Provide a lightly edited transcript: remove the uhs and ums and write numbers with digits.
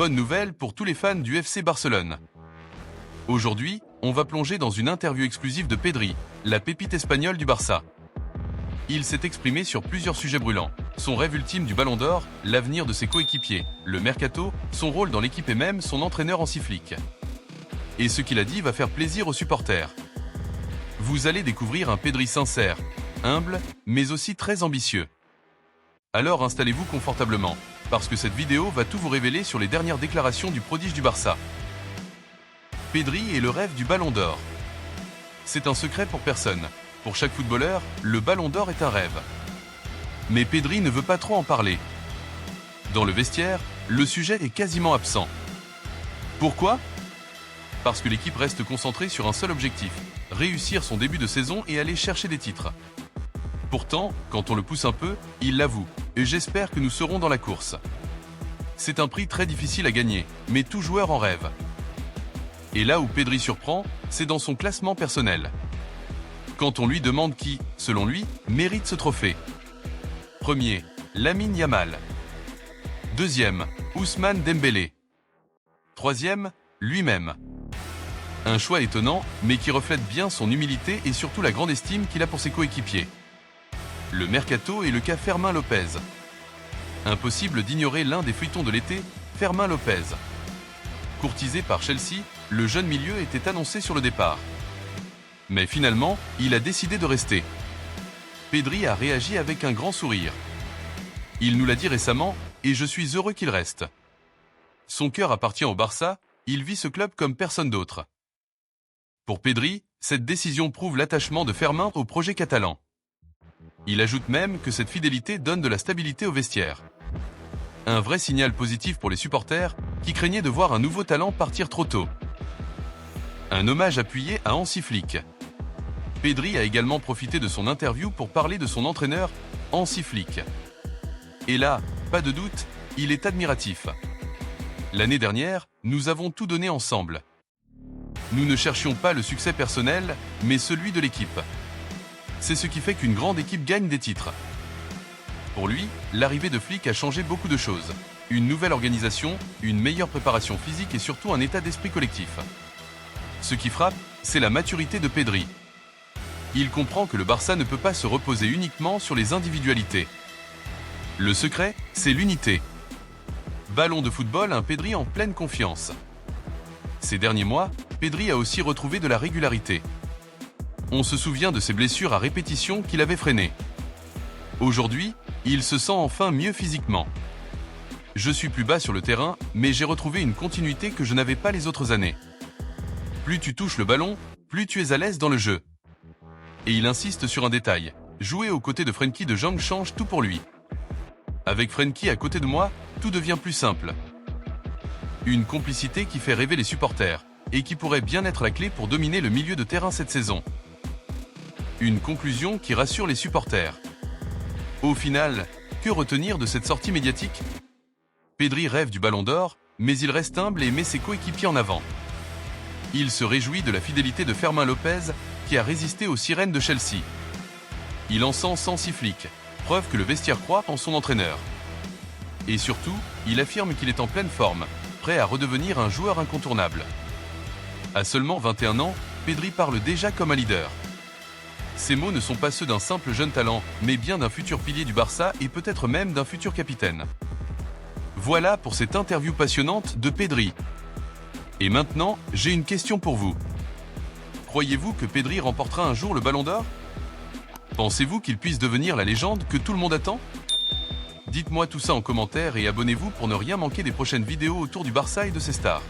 bonne nouvelle pour tous les fans du FC Barcelone. Aujourd'hui, on va plonger dans une interview exclusive de Pedri, la pépite espagnole du Barça. Il s'est exprimé sur plusieurs sujets brûlants. Son rêve ultime du Ballon d'Or, l'avenir de ses coéquipiers, le mercato, son rôle dans l'équipe et même son entraîneur Hansi Flick. Et ce qu'il a dit va faire plaisir aux supporters. Vous allez découvrir un Pedri sincère, humble, mais aussi très ambitieux. Alors installez-vous confortablement, parce que cette vidéo va tout vous révéler sur les dernières déclarations du prodige du Barça. Pedri est le rêve du Ballon d'Or. C'est un secret pour personne. Pour chaque footballeur, le Ballon d'Or est un rêve. Mais Pedri ne veut pas trop en parler. Dans le vestiaire, le sujet est quasiment absent. Pourquoi ? Parce que l'équipe reste concentrée sur un seul objectif, réussir son début de saison et aller chercher des titres. Pourtant, quand on le pousse un peu, il l'avoue, et j'espère que nous serons dans la course. C'est un prix très difficile à gagner, mais tout joueur en rêve. Et là où Pedri surprend, c'est dans son classement personnel. Quand on lui demande qui, selon lui, mérite ce trophée. Premier, Lamine Yamal. Deuxième, Ousmane Dembélé. Troisième, lui-même. Un choix étonnant, mais qui reflète bien son humilité et surtout la grande estime qu'il a pour ses coéquipiers. Le mercato et le cas Fermín López. Impossible d'ignorer l'un des feuilletons de l'été, Fermín López. Courtisé par Chelsea, le jeune milieu était annoncé sur le départ. Mais finalement, il a décidé de rester. Pedri a réagi avec un grand sourire. Il nous l'a dit récemment, et je suis heureux qu'il reste. Son cœur appartient au Barça, il vit ce club comme personne d'autre. Pour Pedri, cette décision prouve l'attachement de Fermín au projet catalan. Il ajoute même que cette fidélité donne de la stabilité au vestiaire. Un vrai signal positif pour les supporters, qui craignaient de voir un nouveau talent partir trop tôt. Un hommage appuyé à Hansi Flick. Pedri a également profité de son interview pour parler de son entraîneur, Hansi Flick. Et là, pas de doute, il est admiratif. L'année dernière, nous avons tout donné ensemble. Nous ne cherchions pas le succès personnel, mais celui de l'équipe. C'est ce qui fait qu'une grande équipe gagne des titres. Pour lui, l'arrivée de Flick a changé beaucoup de choses. Une nouvelle organisation, une meilleure préparation physique et surtout un état d'esprit collectif. Ce qui frappe, c'est la maturité de Pedri. Il comprend que le Barça ne peut pas se reposer uniquement sur les individualités. Le secret, c'est l'unité. Ballon de football, un Pedri en pleine confiance. Ces derniers mois, Pedri a aussi retrouvé de la régularité. On se souvient de ses blessures à répétition qu'il avait freinées. Aujourd'hui, il se sent enfin mieux physiquement. Je suis plus bas sur le terrain, mais j'ai retrouvé une continuité que je n'avais pas les autres années. Plus tu touches le ballon, plus tu es à l'aise dans le jeu. Et il insiste sur un détail. Jouer aux côtés de Frenkie de Jong change tout pour lui. Avec Frenkie à côté de moi, tout devient plus simple. Une complicité qui fait rêver les supporters, et qui pourrait bien être la clé pour dominer le milieu de terrain cette saison. Une conclusion qui rassure les supporters. Au final, que retenir de cette sortie médiatique ? Pedri rêve du Ballon d'Or, mais il reste humble et met ses coéquipiers en avant. Il se réjouit de la fidélité de Fermín López, qui a résisté aux sirènes de Chelsea. Il encense Hansi Flick, preuve que le vestiaire croit en son entraîneur. Et surtout, il affirme qu'il est en pleine forme, prêt à redevenir un joueur incontournable. À seulement 21 ans, Pedri parle déjà comme un leader. Ces mots ne sont pas ceux d'un simple jeune talent, mais bien d'un futur pilier du Barça et peut-être même d'un futur capitaine. Voilà pour cette interview passionnante de Pedri. Et maintenant, j'ai une question pour vous. Croyez-vous que Pedri remportera un jour le Ballon d'Or ? Pensez-vous qu'il puisse devenir la légende que tout le monde attend ? Dites-moi tout ça en commentaire et abonnez-vous pour ne rien manquer des prochaines vidéos autour du Barça et de ses stars.